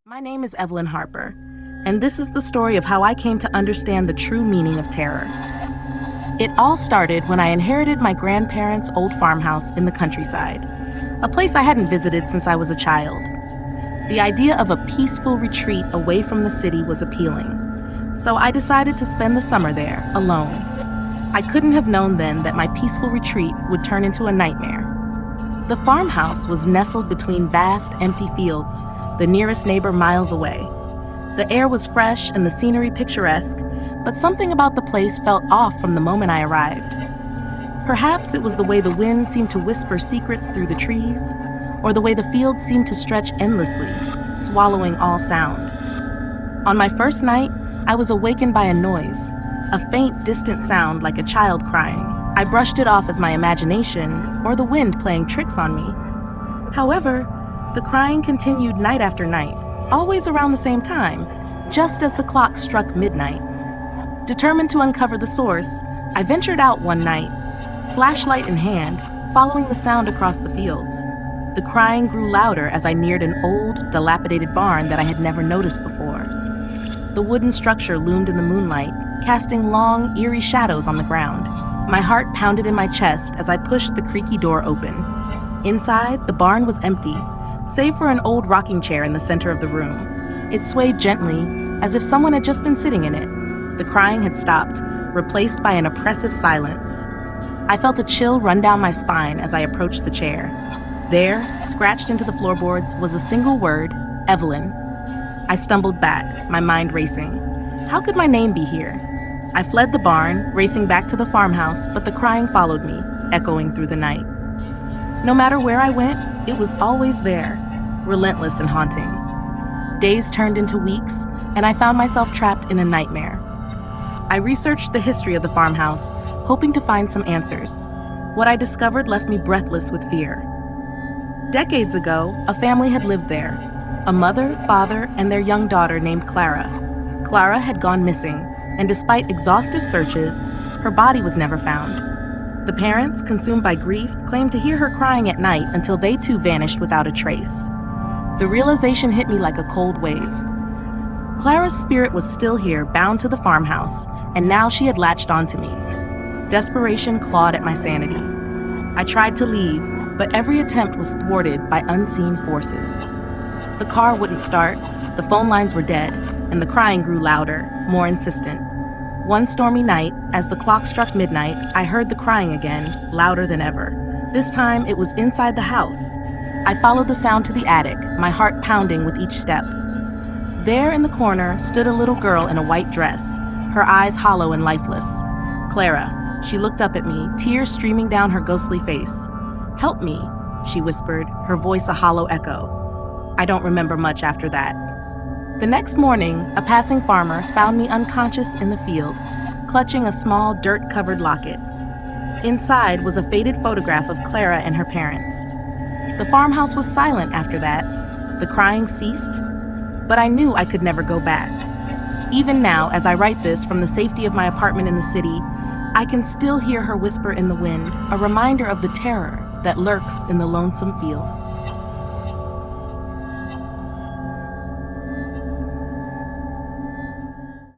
My name is Evelyn Harper, and this is the story of how I came to understand the true meaning of terror. It all started when I inherited my grandparents' old farmhouse in the countryside, a place I hadn't visited since I was a child. The idea of a peaceful retreat away from the city was appealing, so I decided to spend the summer there, alone. I couldn't have known then that my peaceful retreat would turn into a nightmare. The farmhouse was nestled between vast, empty fields, the nearest neighbor miles away. The air was fresh and the scenery picturesque, but something about the place felt off from the moment I arrived. Perhaps it was the way the wind seemed to whisper secrets through the trees, or the way the fields seemed to stretch endlessly, swallowing all sound. On my first night, I was awakened by a noise, a faint, distant sound like a child crying. I brushed it off as my imagination or the wind playing tricks on me. However, the crying continued night after night, always around the same time, just as the clock struck midnight. Determined to uncover the source, I ventured out one night, flashlight in hand, following the sound across the fields. The crying grew louder as I neared an old, dilapidated barn that I had never noticed before. The wooden structure loomed in the moonlight, casting long, eerie shadows on the ground. My heart pounded in my chest as I pushed the creaky door open. Inside, the barn was empty, save for an old rocking chair in the center of the room. It swayed gently, as if someone had just been sitting in it. The crying had stopped, replaced by an oppressive silence. I felt a chill run down my spine as I approached the chair. There, scratched into the floorboards, was a single word, Evelyn. I stumbled back, my mind racing. How could my name be here? I fled the barn, racing back to the farmhouse, but the crying followed me, echoing through the night. No matter where I went, it was always there, relentless and haunting. Days turned into weeks, and I found myself trapped in a nightmare. I researched the history of the farmhouse, hoping to find some answers. What I discovered left me breathless with fear. Decades ago, a family had lived there, a mother, father, and their young daughter named Clara. Clara had gone missing, and despite exhaustive searches, her body was never found. The parents, consumed by grief, claimed to hear her crying at night until they too vanished without a trace. The realization hit me like a cold wave. Clara's spirit was still here, bound to the farmhouse, and now she had latched onto me. Desperation clawed at my sanity. I tried to leave, but every attempt was thwarted by unseen forces. The car wouldn't start, the phone lines were dead, and the crying grew louder, more insistent. One stormy night, as the clock struck midnight, I heard the crying again, louder than ever. This time, it was inside the house. I followed the sound to the attic, my heart pounding with each step. There in the corner stood a little girl in a white dress, her eyes hollow and lifeless. Clara. She looked up at me, tears streaming down her ghostly face. "Help me," she whispered, her voice a hollow echo. I don't remember much after that. The next morning, a passing farmer found me unconscious in the field, clutching a small dirt-covered locket. Inside was a faded photograph of Clara and her parents. The farmhouse was silent after that. The crying ceased, but I knew I could never go back. Even now, as I write this from the safety of my apartment in the city, I can still hear her whisper in the wind, a reminder of the terror that lurks in the lonesome fields.